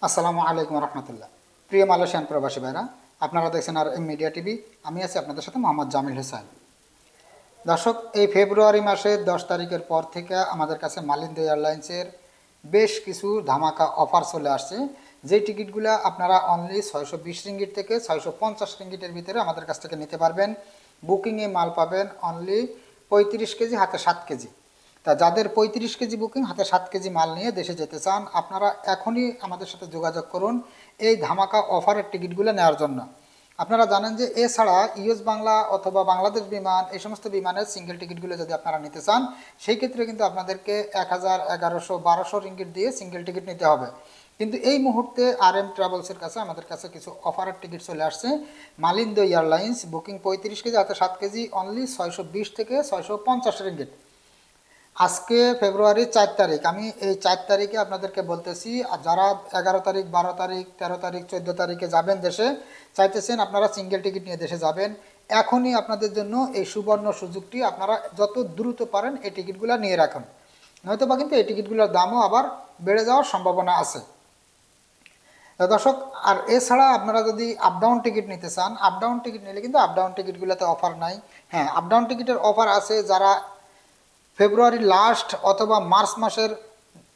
আসসালামু আলাইকুম রহমতুল্লাহ। প্রিয় মালয়েশিয়ান প্রবাসী ভাইরা, আপনারা দেখছেন আর এম মিডিয়া টিভি। আমি আছি আপনাদের সাথে মোহাম্মদ জামিল হোসেন। দর্শক, এই ফেব্রুয়ারি মাসের 10 তারিখের পর থেকে আমাদের কাছে মালিন্দ এয়ারলাইন্সের বেশ কিছু ধামাকা অফার চলে আসছে। যে টিকিটগুলো আপনারা অনলি 620 রিঙ্গিট থেকে 650 রিঙ্গিটের ভিতরে আমাদের কাছ থেকে নিতে পারবেন। বুকিংয়ে মাল পাবেন অনলি 35 কেজি হাতে 7 কেজি। তা যাদের 35 কেজি বুকিং হাতে 7 কেজি মাল নিয়ে দেশে যেতে চান, আপনারা এখনই আমাদের সাথে যোগাযোগ করুন এই ধামাকা অফারের টিকিটগুলো নেওয়ার জন্য। আপনারা জানেন যে এছাড়া ইউএস বাংলা অথবা বাংলাদেশ বিমান এই সমস্ত বিমানের সিঙ্গেল টিকিটগুলো যদি আপনারা নিতে চান, সেই ক্ষেত্রে কিন্তু আপনাদেরকে 1000, 1100, 1200 রিঙ্গিট দিয়ে সিঙ্গেল টিকিট নিতে হবে। কিন্তু এই মুহূর্তে আর এম ট্রাভেলসের কাছে আমাদের কাছে কিছু অফারের টিকিট চলে আসছে। মালিন্দ এয়ারলাইন্স বুকিং 35 কেজি হাতে 7 কেজি অনলি 620 থেকে 650 রিঙ্গিট। আজকে ফেব্রুয়ারির 4 তারিখ। আমি এই 4 তারিখে আপনাদেরকে বলতেছি, আর যারা 11 তারিখ, 12 তারিখ, 13 তারিখ, 14 তারিখে যাবেন দেশে, চাইতেছেন আপনারা সিঙ্গেল টিকিট নিয়ে দেশে যাবেন, এখনই আপনাদের জন্য এই সুবর্ণ সুযোগটি। আপনারা যত দ্রুত পারেন এই টিকিটগুলো নিয়ে রাখুন, নয়তো বা কিন্তু এই টিকিটগুলোর দামও আবার বেড়ে যাওয়ার সম্ভাবনা আছে। দর্শক, আর এছাড়া আপনারা যদি আপ ডাউন টিকিট নিতে চান, আপ ডাউন টিকিট নিলে কিন্তু আপ ডাউন টিকিটগুলোতে অফার নাই। হ্যাঁ, আপ ডাউন টিকিটের অফার আছে যারা ফেব্রুয়ারি লাস্ট অথবা মার্চ মাসের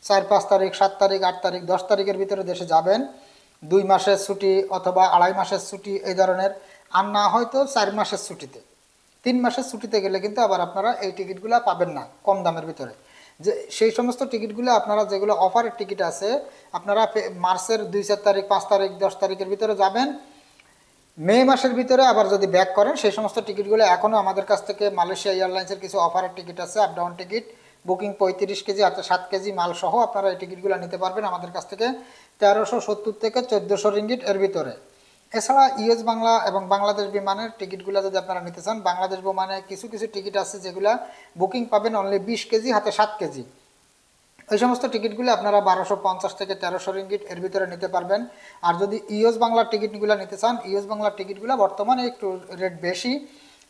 4, 5 তারিখ, 7 তারিখ, 8 তারিখ, 10 তারিখের ভিতরে দেশে যাবেন। 2 মাসের ছুটি অথবা 2.5 মাসের ছুটি এই ধরনের, আর না হয়তো 4 মাসের ছুটিতে। 3 মাসের ছুটিতে গেলে কিন্তু আবার আপনারা এই টিকিটগুলো পাবেন না কম দামের ভিতরে। যে সেই সমস্ত টিকিটগুলো আপনারা যেগুলো অফারের টিকিট আছে, আপনারা মার্চের 2, 4 তারিখ, 5 তারিখ, 10 তারিখের ভিতরে যাবেন। মে মাসের ভিতরে আবার যদি ব্যাক করেন, সেই সমস্ত টিকিটগুলো এখনও আমাদের কাছ থেকে মালয়েশিয়া এয়ারলাইন্সের কিছু অফারের টিকিট আছে, up down ticket booking 35 KG হাতে 7 কেজি মাল সহ আপনারা এই টিকিটগুলো নিতে পারবেন আমাদের কাছ থেকে 1370 থেকে 1400 রিঙ্গিট এর ভিতরে। এছাড়া ইউএস বাংলা এবং বাংলাদেশ বিমানের টিকিটগুলো যদি আপনারা নিতে চান, বাংলাদেশ বিমানে কিছু কিছু টিকিট আছে যেগুলো বুকিং পাবেন অনলি 20 কেজি হাতে 7 কেজি। ওই সমস্ত টিকিটগুলো আপনারা 1250 থেকে 1300 রিঙ্গিট এর ভিতরে নিতে পারবেন। আর যদি ইউএস বাংলার টিকিটগুলো নিতে চান, ইউএস বাংলার টিকিটগুলো বর্তমানে একটু রেট বেশি।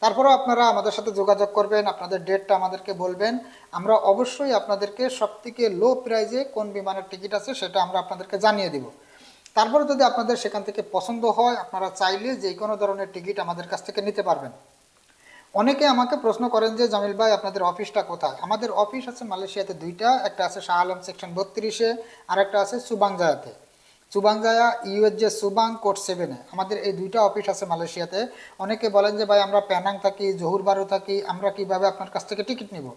তারপরেও আপনারা আমাদের সাথে যোগাযোগ করবেন, আপনাদের ডেটটা আমাদেরকে বলবেন। আমরা অবশ্যই আপনাদেরকে সবথেকে লো প্রাইজে কোন বিমানের টিকিট আছে সেটা আমরা আপনাদেরকে জানিয়ে দিব। তারপরে যদি আপনাদের সেখান থেকে পছন্দ হয়, আপনারা চাইলে যে কোনো ধরনের টিকিট আমাদের কাছ থেকে নিতে পারবেন। অনেকে আমাকে প্রশ্ন করেন যে জামিল ভাই, আপনাদের অফিসটা কোথায়? আমাদের অফিস আছে মালয়েশিয়াতে দুইটা, একটা আছে শাহ আলম সেকশন 32-এ, আর একটা আছে সুবাংজায়াতে। সুবাংজায়া ইউএসজে সুবাং কোড 7-এ। আমাদের এই দুইটা অফিস আছে মালয়েশিয়াতে। অনেকে বলেন যে ভাই, আমরা প্যানাং থাকি, জহুর বারু থাকি, আমরা কিভাবে আপনার কাছ থেকে টিকিট নিব?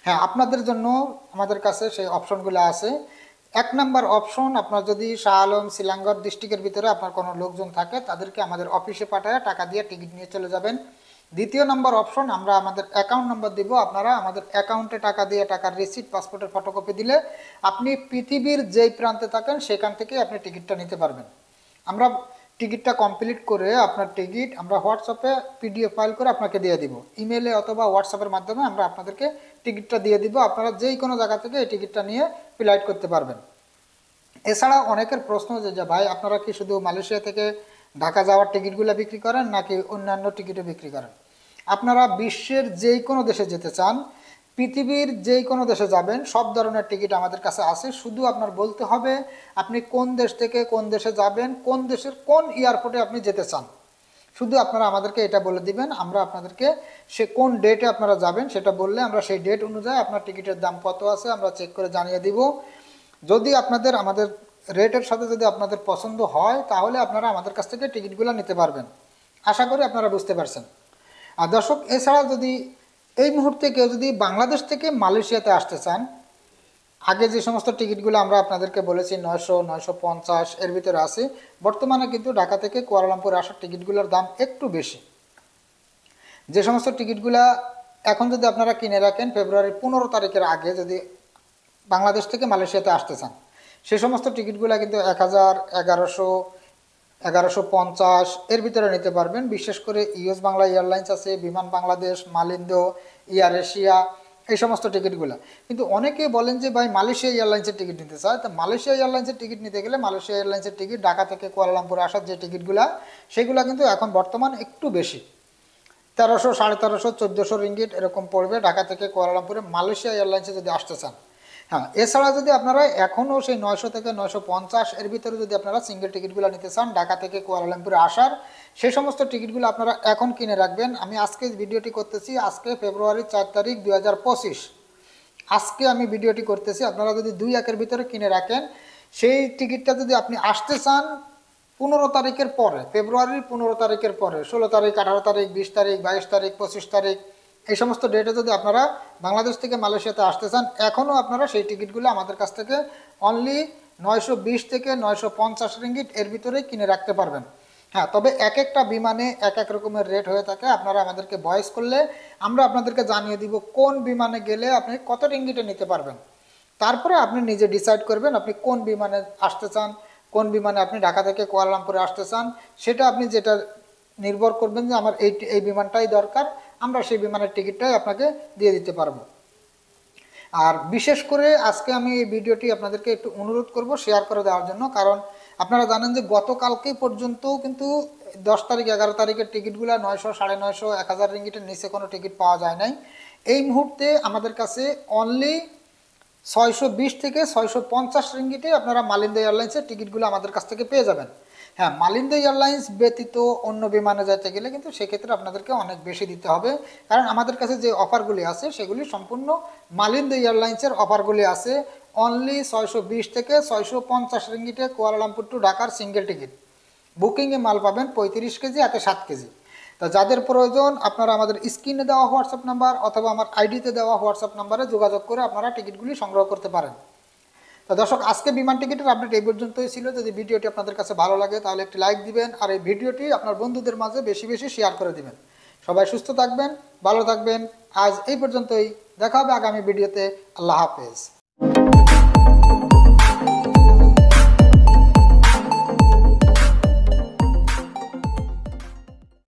হ্যাঁ, আপনাদের জন্য আমাদের কাছে সেই অপশনগুলো আছে। 1 নম্বর অপশন, আপনার যদি শাহ আলম সিলাঙ্গর ডিস্ট্রিক্টের ভিতরে আপনার কোনো লোকজন থাকে, তাদেরকে আমাদের অফিসে পাঠায় টাকা দিয়ে টিকিট নিয়ে চলে যাবেন। 2য় নম্বর অপশন, আমরা আমাদের অ্যাকাউন্ট নাম্বার দিব, আপনারা আমাদের অ্যাকাউন্টে টাকা দিয়ে টাকার রিসিপ্ট, পাসপোর্টের ফটোকপি দিলে আপনি পৃথিবীর যেই প্রান্তে থাকেন সেখান থেকে আপনি টিকিটটা নিতে পারবেন। আমরা টিকিটটা কমপ্লিট করে আপনার টিকিট আমরা হোয়াটসঅ্যাপে পিডিএফ ফাইল করে আপনাকে দিয়ে দিব। ইমেলে অথবা হোয়াটসঅ্যাপের মাধ্যমে আমরা আপনাদেরকে টিকিটটা দিয়ে দিব। আপনারা যেই কোনো জায়গা থেকে এই টিকিটটা নিয়ে ফ্লাইট করতে পারবেন। এছাড়া অনেকের প্রশ্ন যে ভাই, আপনারা কি শুধু মালয়েশিয়া থেকে ঢাকা যাওয়ার টিকিটগুলো বিক্রি করেন নাকি অন্যান্য টিকিটও বিক্রি করেন? আপনারা বিশ্বের যেই কোনো দেশে যেতে চান, পৃথিবীর যেই কোনো দেশে যাবেন, সব ধরনের টিকিট আমাদের কাছে আছে। শুধু আপনার বলতে হবে আপনি কোন দেশ থেকে কোন দেশে যাবেন, কোন দেশের কোন এয়ারপোর্টে আপনি যেতে চান। শুধু আপনারা আমাদেরকে এটা বলে দিবেন, আমরা আপনাদেরকে সে কোন ডেটে আপনারা যাবেন সেটা বললে আমরা সেই ডেট অনুযায়ী আপনার টিকিটের দাম কত আছে আমরা চেক করে জানিয়ে দিব। যদি আপনাদের আমাদের রেটের সাথে যদি আপনাদের পছন্দ হয়, তাহলে আপনারা আমাদের কাছ থেকে টিকিটগুলো নিতে পারবেন। আশা করি আপনারা বুঝতে পারছেন। আর দর্শক, এছাড়া যদি এই মুহূর্তে কেউ যদি বাংলাদেশ থেকে মালয়েশিয়াতে আসতে চান, আগে যে সমস্ত টিকিটগুলো আমরা আপনাদেরকে বলেছি 900, 950 এর ভিতরে আছে, বর্তমানে কিন্তু ঢাকা থেকে কুয়ালালামপুর আসার টিকিটগুলোর দাম একটু বেশি। যে সমস্ত টিকিটগুলা এখন যদি আপনারা কিনে রাখেন ফেব্রুয়ারির 15 তারিখের আগে, যদি বাংলাদেশ থেকে মালয়েশিয়াতে আসতে চান, সে সমস্ত টিকিটগুলো কিন্তু 1000, 1100, 1150 এর ভিতরে নিতে পারবেন। বিশেষ করে ইউএস বাংলা এয়ারলাইন্স আছে, বিমান বাংলাদেশ, মালিন্দ, এয়ার এশিয়া, এই সমস্ত টিকিটগুলো। কিন্তু অনেকে বলেন যে ভাই, মালয়েশিয়া এয়ারলাইন্সের টিকিট নিতে চায়। তো মালয়েশিয়া এয়ারলাইন্সের টিকিট নিতে গেলে মালয়েশিয়া এয়ারলাইন্সের টিকিট ঢাকা থেকে কুয়ালালামপুরে আসার যে টিকিটগুলো, সেগুলো কিন্তু এখন বর্তমান একটু বেশি। 1300, 1350, 1400 রিঙ্গিট এরকম পড়বে ঢাকা থেকে কুয়ালালামপুরে মালয়েশিয়া এয়ারলাইন্সে যদি আসতে চান। হ্যাঁ, এছাড়া যদি আপনারা এখনও সেই 900 থেকে 950 এর ভিতরে যদি আপনারা সিঙ্গেল টিকিটগুলো নিতে চান ঢাকা থেকে কুয়ালালামপুরে আসার, সেই সমস্ত টিকিটগুলো আপনারা এখন কিনে রাখবেন। আমি আজকে ভিডিওটি করতেছি, আজকে ফেব্রুয়ারি 4 তারিখ 2025, আজকে আমি ভিডিওটি করতেছি। আপনারা যদি 2-1-এর ভিতরে কিনে রাখেন, সেই টিকিটটা যদি আপনি আসতে চান 15 তারিখের পরে, ফেব্রুয়ারির 15 তারিখের পরে, 16 তারিখ, 18 তারিখ, 20 তারিখ, 22 তারিখ, 25 তারিখ, এই সমস্ত ডেটে যদি আপনারা বাংলাদেশ থেকে মালয়েশিয়াতে আসতে চান, এখনও আপনারা সেই টিকিটগুলো আমাদের কাছ থেকে অনলি 920 থেকে 950 রিঙ্গিট এর ভিতরে কিনে রাখতে পারবেন। হ্যাঁ, তবে এক একটা বিমানে এক এক রকমের রেট হয়ে থাকে। আপনারা আমাদেরকে ভয়েস করলে আমরা আপনাদেরকে জানিয়ে দিব কোন বিমানে গেলে আপনি কত রিঙ্গিটে নিতে পারবেন। তারপরে আপনি নিজে ডিসাইড করবেন আপনি কোন বিমানে আসতে চান, কোন বিমানে আপনি ঢাকা থেকে কুয়ালালামপুরে আসতে চান। সেটা আপনি যেটা নির্ভর করবেন যে আমার এই বিমানটাই দরকার, আমরা সেই বিমানের টিকিটটাই আপনাকে দিয়ে দিতে পারবো। আর বিশেষ করে আজকে আমি এই ভিডিওটি আপনাদেরকে একটু অনুরোধ করব শেয়ার করে দেওয়ার জন্য, কারণ আপনারা জানেন যে গতকালকে পর্যন্ত কিন্তু 10 তারিখ 11 তারিখের টিকিটগুলো 900, 950, 1000 রিঙ্গিটের নিচে কোনো টিকিট পাওয়া যায় নাই। এই মুহূর্তে আমাদের কাছে অনলি 620 থেকে 650 রিঙ্গিটে আপনারা মালিন্দা এয়ারলাইন্সের টিকিটগুলো আমাদের কাছ থেকে পেয়ে যাবেন। হ্যাঁ, মালিন্দা এয়ারলাইন্স ব্যতীত অন্য বিমানে যেতে গেলে কিন্তু সেক্ষেত্রে আপনাদেরকে অনেক বেশি দিতে হবে, কারণ আমাদের কাছে যে অফারগুলি আছে সেগুলি সম্পূর্ণ মালিন্দা এয়ারলাইন্সের অফারগুলি আছে। অনলি 620 থেকে 650 রিঙ্গিটে কুয়ালালামপুর টু ঢাকার সিঙ্গেল টিকিট বুকিংয়ে মাল পাবেন 35 কেজি, হাতে 7 কেজি। তা যাদের প্রয়োজন আপনারা আমাদের স্ক্রিনে দেওয়া হোয়াটসঅ্যাপ নাম্বার অথবা আমার আইডিতে দেওয়া হোয়াটসঅ্যাপ নাম্বারে যোগাযোগ করে আপনারা টিকিটগুলি সংগ্রহ করতে পারেন। তো দর্শক, আজকে বিমান টিকিটের আপডেট এই পর্যন্তই ছিল। যদি ভিডিওটি আপনাদের কাছে ভালো লাগে তাহলে একটি লাইক দিবেন, আর এই ভিডিওটি আপনার বন্ধুদের মাঝে বেশি বেশি শেয়ার করে দিবেন। সবাই সুস্থ থাকবেন, ভালো থাকবেন। আজ এই পর্যন্তই, দেখা হবে আগামী ভিডিওতে। আল্লাহ হাফেজ।